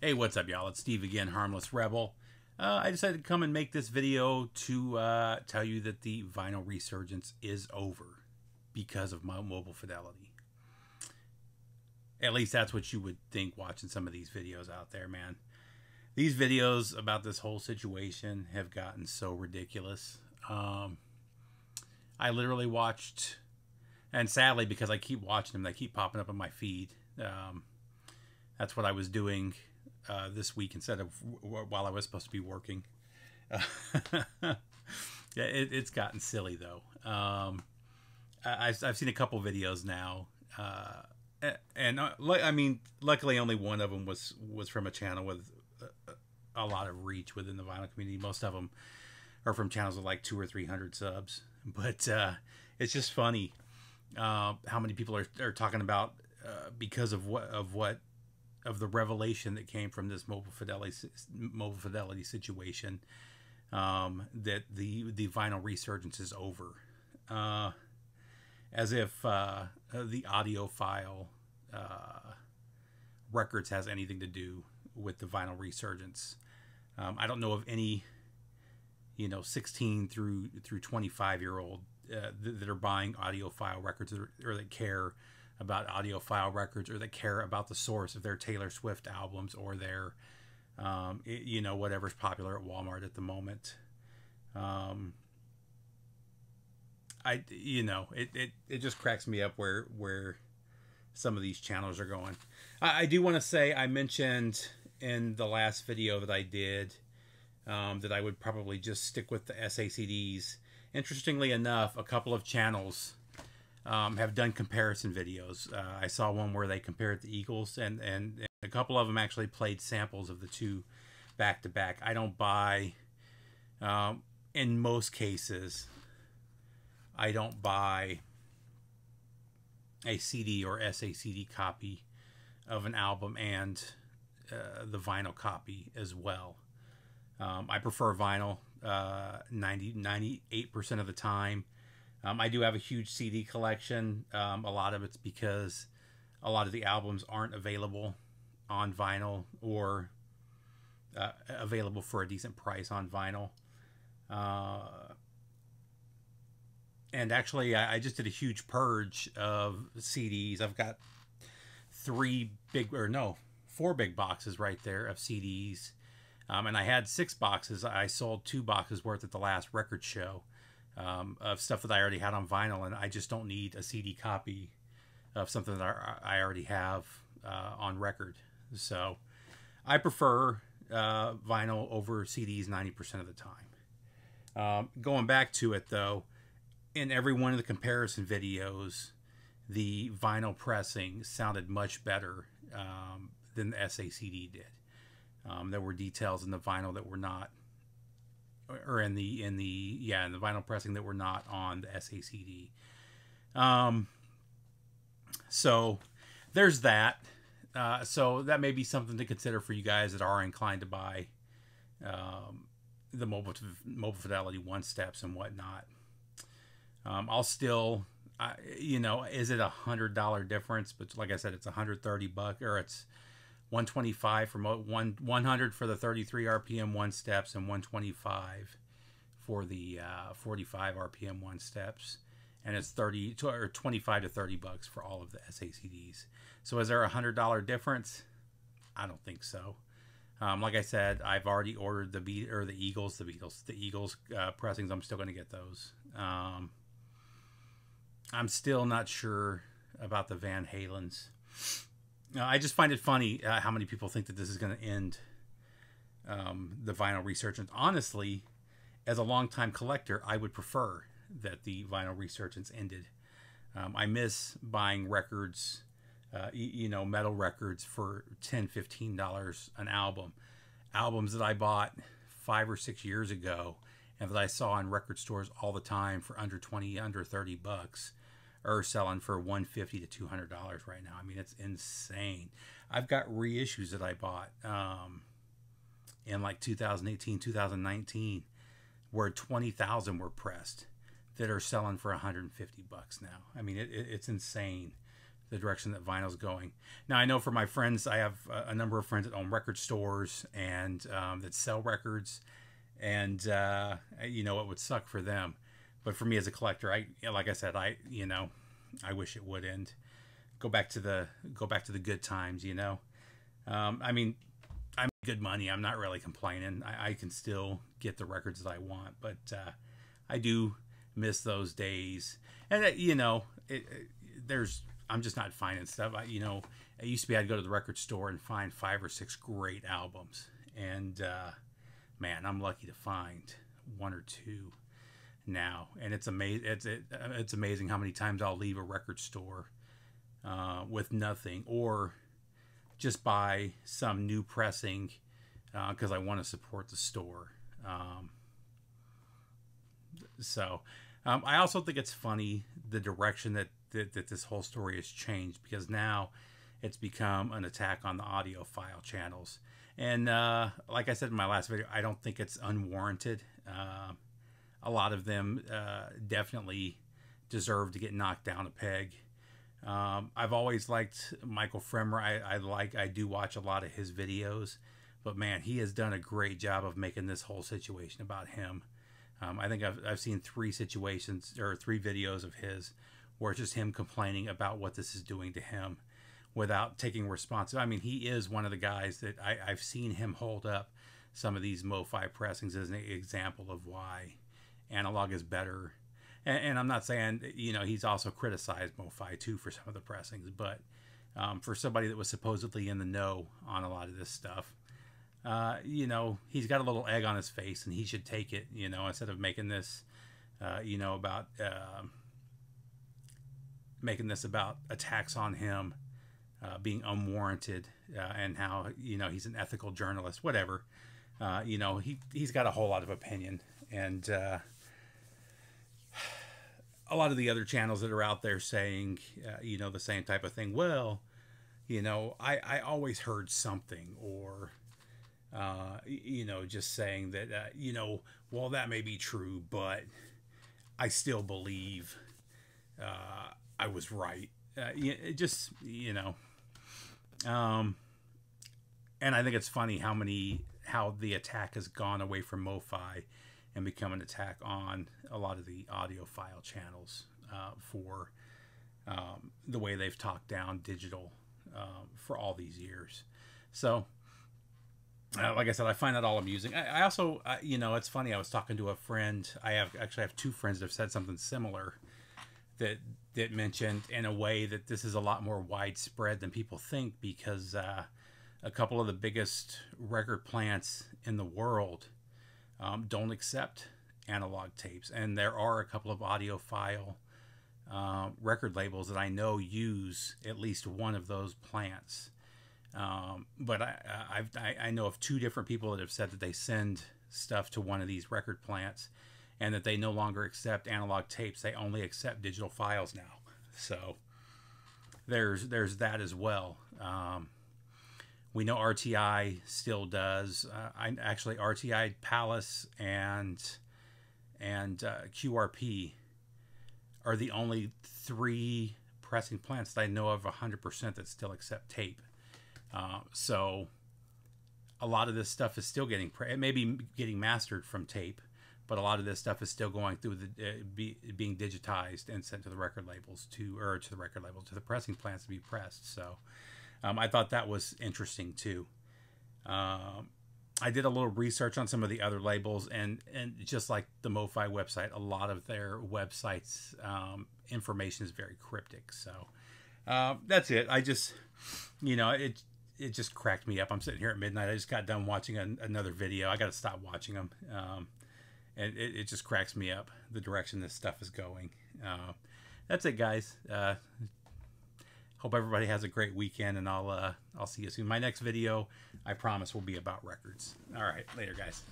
Hey, what's up, y'all? It's Steve again, Harmless Rebel. I decided to come and make this video to tell you that the vinyl resurgence is over because of my mobile fidelity. At least that's what you would think watching some of these videos out there, man. These videos about this whole situation have gotten so ridiculous. I literally watched, and sadly, because I keep watching them, they keep popping up on my feed. That's what I was doing this week instead of while I was supposed to be working. Yeah, it's gotten silly though. I've seen a couple videos now, and I mean, luckily only one of them was from a channel with a lot of reach within the vinyl community. Most of them are from channels with like 200 or 300 subs. But it's just funny how many people are talking about because of the revelation that came from this mobile fidelity situation, that the vinyl resurgence is over, as if the audiophile records has anything to do with the vinyl resurgence. I don't know of any 16 through 25-year-old that are buying audiophile records or that care about audiophile records, or that care about the source of their Taylor Swift albums or their whatever's popular at Walmart at the moment. It just cracks me up where some of these channels are going. I do want to say, I mentioned in the last video that I did that I would probably just stick with the SACDs. Interestingly enough, a couple of channels have done comparison videos. I saw one where they compared the Eagles, and a couple of them actually played samples of the two back to back. I don't buy, in most cases, I don't buy a CD or SACD copy of an album and the vinyl copy as well. I prefer vinyl 98% of the time. I do have a huge CD collection. A lot of it's because a lot of the albums aren't available on vinyl, or available for a decent price on vinyl. And actually, I just did a huge purge of CDs. I've got 4 big boxes right there of CDs. And I had 6 boxes. I sold 2 boxes worth at the last record show of stuff that I already had on vinyl, and I just don't need a CD copy of something that I already have on record. So I prefer vinyl over CDs 90% of the time. Going back to it though, in every one of the comparison videos, the vinyl pressing sounded much better than the SACD did. There were details in the vinyl that were not, or in the vinyl pressing that were not on the SACD. So there's that. So that may be something to consider for you guys that are inclined to buy the mobile fidelity one steps and whatnot. I'll still, is it $100 difference? But like I said, it's $130, or it's $125 for 100 for the 33 RPM one steps, and $125 for the 45 RPM one steps, and it's $25 to $30 for all of the SACDs. So is there $100 difference? I don't think so. Like I said, I've already ordered the Eagles pressings. I'm still going to get those. I'm still not sure about the Van Halens. I just find it funny how many people think that this is going to end the vinyl resurgence. Honestly, as a longtime collector, I would prefer that the vinyl resurgence ended. I miss buying records, metal records for $10, $15 an album. Albums that I bought 5 or 6 years ago and that I saw in record stores all the time for under $30 are selling for $150 to $200 right now. I mean, it's insane. I've got reissues that I bought in like 2018, 2019, where 20,000 were pressed, that are selling for $150 now. I mean, it's insane the direction that vinyl's going. Now, I know for my friends, I have a number of friends that own record stores and that sell records, and you know, it would suck for them. But for me as a collector, like I said, I wish it would end. Go back to the good times, you know. I mean, I make good money. I'm not really complaining. I can still get the records that I want, but I do miss those days. And you know, I'm just not finding stuff. You know, it used to be I'd go to the record store and find 5 or 6 great albums, and man, I'm lucky to find 1 or 2 now. And it's amazing. It's amazing how many times I'll leave a record store with nothing, or just buy some new pressing because I want to support the store. I also think it's funny the direction that this whole story has changed, because now it's become an attack on the audiophile channels. And like I said in my last video, I don't think it's unwarranted. A lot of them definitely deserve to get knocked down a peg. I've always liked Michael Frehm. I do watch a lot of his videos, but man, he has done a great job of making this whole situation about him. I think I've seen 3 situations or 3 videos of his where it's just him complaining about what this is doing to him without taking responsibility. I mean, he is one of the guys that I've seen him hold up some of these MoFi pressings as an example of why analog is better. And I'm not saying, you know, he's also criticized MoFi too for some of the pressings, but for somebody that was supposedly in the know on a lot of this stuff, you know, he's got a little egg on his face, and he should take it, you know, instead of making this, you know, about attacks on him being unwarranted, and how, you know, he's an ethical journalist, whatever. You know, he's got a whole lot of opinion, and a lot of the other channels that are out there saying, you know, the same type of thing. Well, you know, I always heard something, or you know, just saying that, you know, well, that may be true, but I still believe I was right. It just, you know, and I think it's funny how the attack has gone away from MoFi and become an attack on a lot of the audiophile channels for the way they've talked down digital for all these years. So, like I said, I find that all amusing. I also, you know, it's funny. I was talking to a friend. I have 2 friends that have said something similar, that mentioned in a way that this is a lot more widespread than people think, because a couple of the biggest record plants in the world don't accept analog tapes, and there are a couple of audiophile record labels that I know use at least one of those plants. But I know of 2 different people that have said that they send stuff to one of these record plants, and that they no longer accept analog tapes. They only accept digital files now. So there's that as well. We know RTI still does. Actually, RTI, Palace, and QRP are the only 3 pressing plants that I know of 100% that still accept tape. So a lot of this stuff is still it may be getting mastered from tape, but a lot of this stuff is still going through being digitized and sent to the record labels to the pressing plants to be pressed. So I thought that was interesting too. I did a little research on some of the other labels, and just like the MoFi website, a lot of their websites information is very cryptic. So that's it. I just, you know, it just cracked me up. I'm sitting here at midnight. I just got done watching another video. I got to stop watching them. And it just cracks me up, the direction this stuff is going. That's it, guys. Hope everybody has a great weekend, and I'll see you soon. My next video, I promise, will be about records. All right, later, guys.